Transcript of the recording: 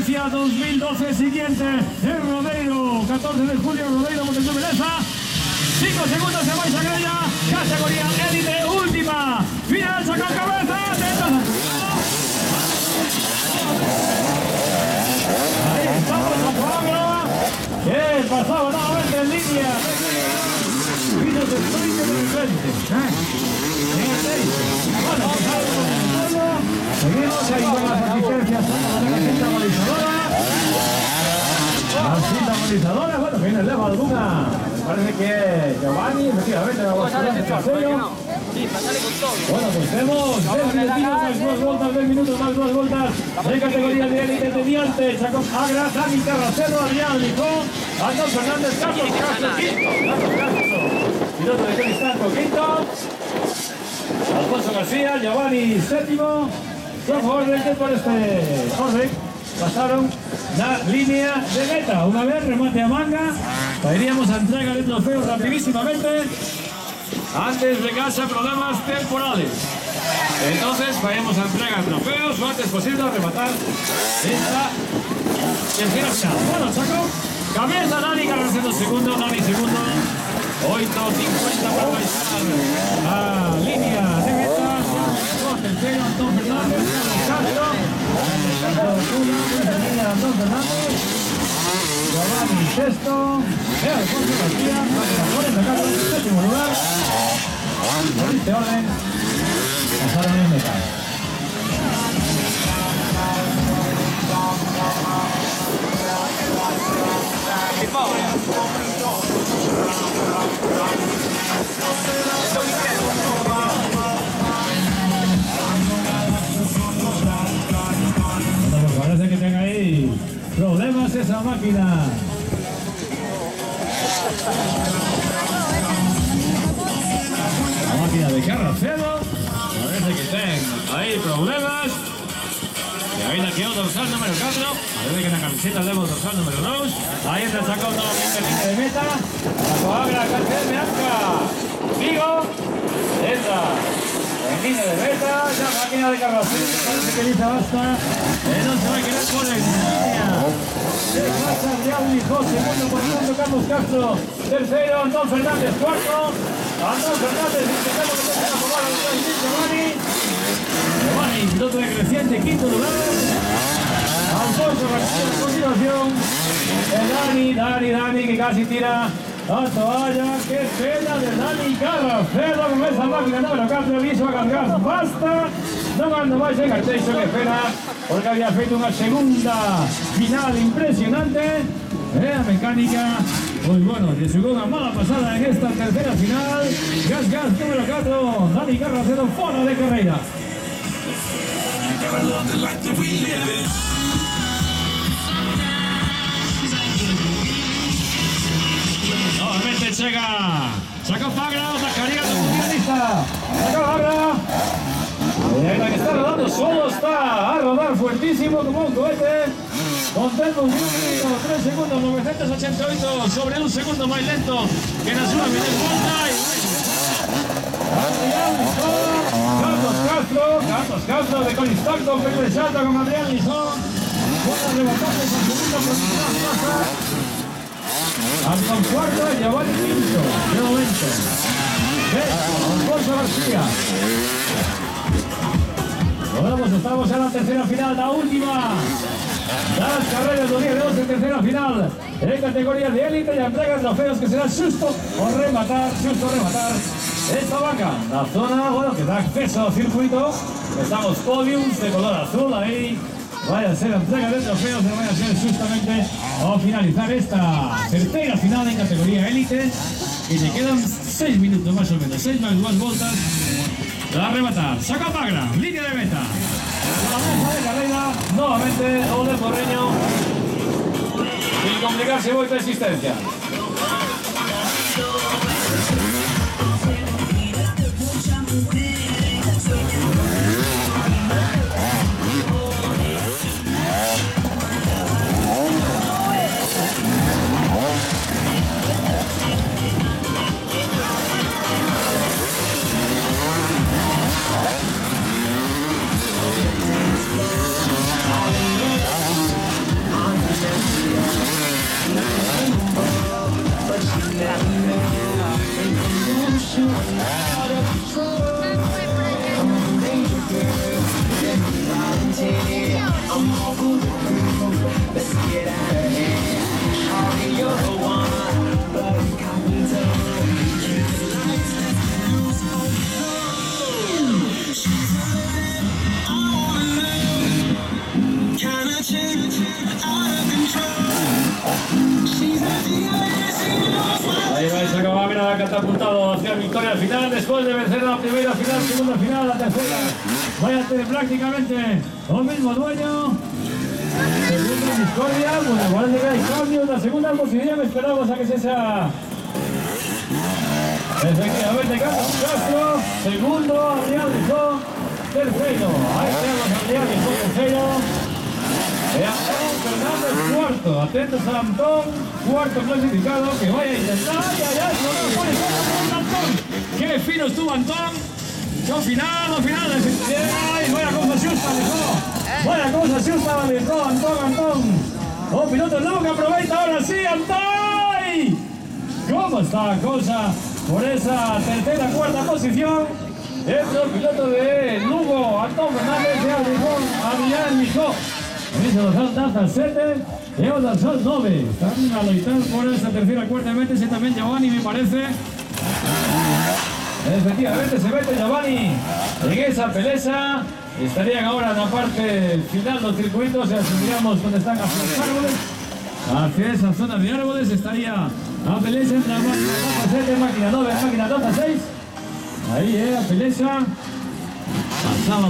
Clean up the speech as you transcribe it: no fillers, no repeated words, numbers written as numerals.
Valencia 2012 siguiente, el Rodeiro, 14 de julio, Rodeiro, Montezuma Beleza. 5 segundos se va a Sagrada, categoría élite, última, final, saca cabeza, ahí estamos con Pablo, que pasaba nuevamente en línea. Vino de frente del frente. Bueno, seguimos ahí con las asistencias de la cinta analizadora. La cinta analizadora, bueno, viene el Leva alguna. Parece que Giovanni, efectivamente, va a pasar el trasero. Sí, pasale con todo. Bueno, pues vemos 10 minutitos más 2 vueltas, 10 minutos más 2 vueltas de categoría de élite teniente. Chacón Agra, Dani Carracero, Adrián Lijón, Andrés Fernández, Carlos Castro, quinto. Piloto de Cristanco, quinto. Alfonso García, Giovanni, séptimo. Por favor, por este orden. Pasaron la línea de meta. Una vez remate a manga, iríamos a entrega de trofeos rapidísimamente. Antes de casa problemas temporales. Entonces vayamos a entregar trofeos lo antes posible a rematar esta tercera final. Bueno, sacó cabeza Dani Carracero segundo, Dani segundo. 8.50 para bailar a línea de meta. Tercero, Antón Fernández, Castro. Antón Fernández. Giovanni sexto. Alfonso García. Sacando el séptimo lugar. Por este orden pasaron en meta. Bueno, pues parece que tenga ahí problemas esa máquina. La máquina de Carracero, parece que tienen ahí problemas. Y ahí la quedó dorsal número 4, parece que en la camiseta demos dorsal número 2. Ahí está sacado nuevamente línea de meta. La Coagra, Carcel de Anca. Vigo, entra en línea de meta. Ya máquina de Carracero, parece que dice basta. No se va a quedar con la línea. De Casa Real Lijó, segundo por tanto Carlos Castro. Tercero, Antón Fernández, cuarto. Antón Fernández, intentando que se la jugada de Giovanni. Giovanni, piloto de creciente, quinto lugar. Alfonso García a continuación. Dani, que casi tira la toalla. Qué pena de Dani Carracero con esa máquina número 4. Le hizo a cargar. Basta. No mando más en Carteixo, que pena, porque había feito una segunda final impresionante. La mecánica, pues bueno, le jugó una mala pasada en esta tercera final. Gas número 4, Dani Carracero fuera de carrera. Nuevamente saca Fagra, sacaría la mundialista. Saca Fagra. La que está rodando solo está a rodar fuertísimo como un cohete. Con tempo 1 minuto, 3 segundos, 988 sobre un segundo más lento que en la zona de Carlos Castro de Colistacto, Pepe Salta con Adrián Lijón. Buenas rebatantes en segunda posición, pasa. Hasta cuarto, Giovanni quinto, de momento. Alfonso García. Bueno, pues estamos en la tercera final, la última. Las carreras de 10 de 12 en tercera final. En categoría de élite y entrega trofeos que será justo rematar esta vaca. La zona, bueno, que da acceso al circuito. Estamos podiums de color azul ahí. Vaya a ser entrega de trofeos, pero vaya a ser justamente a finalizar esta tercera final en categoría élite. Y te quedan 6 minutos más o menos, 6 más 2 vueltas. A rematar, saca Pagra, línea de meta. La mesa de carrera, nuevamente Ole Porreño. Sin complicarse, vuelta de existencia. está apuntado hacia la victoria final después de vencer la primera final, segunda final, la tercera. Vaya a tener prácticamente el mismo dueño. Segunda Discordia, bueno, parece que hay cambios. La segunda posición esperamos a que sea esa. Efectivamente, Carlos Castro. Segundo, Adrián Lijó. Tercero, ahí tenemos a Adrián Lijó, tercero. Antón Fernández, cuarto. Atentos a Antón, cuarto clasificado, que vaya a intentar. Antón. Qué fino estuvo Antón. Final. Ay, vaya cosa xusta, Lijó. Vaya cosa xusta, Lijó, Antón. Un piloto nuevo que aprovecha ahora sí, Antón. ¿Cómo está la cosa por esa tercera, cuarta posición? Es el piloto de Lugo, Antón Fernández, Adrián Lijó. Comienza a bajar hasta el 7, llegamos al sol 9. Están a la mitad por esa tercera, cuarta, métese también Giovanni, me parece. Efectivamente se mete Giovanni en esa pelea. Estarían ahora en la parte final de los circuitos, o sea, si miramos donde están los árboles. Hacia esa zona de árboles estaría la pelea entre la máquina 7, máquina 9, máquina 6. Ahí la pelea. Pasaba